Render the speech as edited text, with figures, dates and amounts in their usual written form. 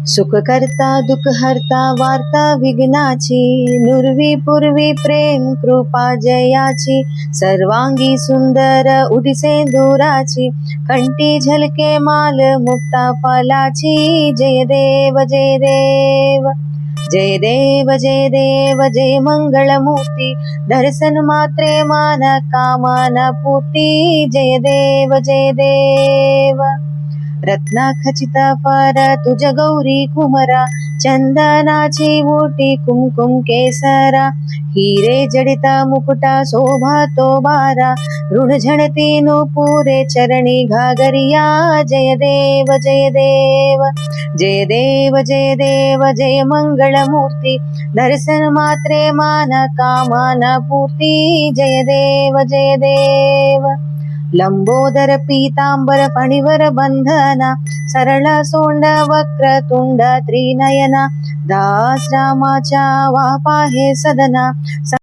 सुखकर्ता दुःखहर्ता वार्ता विघ्नाची, नुरवी पूर्वी प्रेम कृपा जयाची, सर्वांगी सुंदर उठिसे दूराची, कंठी झलके माल मुक्ता फलाची. जय देव जय देव जय देव जय देव जय मंगलमूर्ती, दर्शन मात्रे मान कामना पूर्ती. जय देव जय देव रत्ना खचित फार तुझ गौरी कुमरा, चंदनाची ओटी कुमकुम केसरा, हिरे जडित मुकुटा शोभा तो बारा, ऋण झणती नुपुरे चरणी घागरिया. जय देव जय देव जय देव जय देव जय मंगलमूर्ती, दर्शन मात्रे मान कामना पूर्ती. जय देव जय देव लंबोदर पीतांबर फणीवर बंधना, सरळ सोंड वक्रतुंड त्रिनयना, दास रामाच्या वापा हे सदना.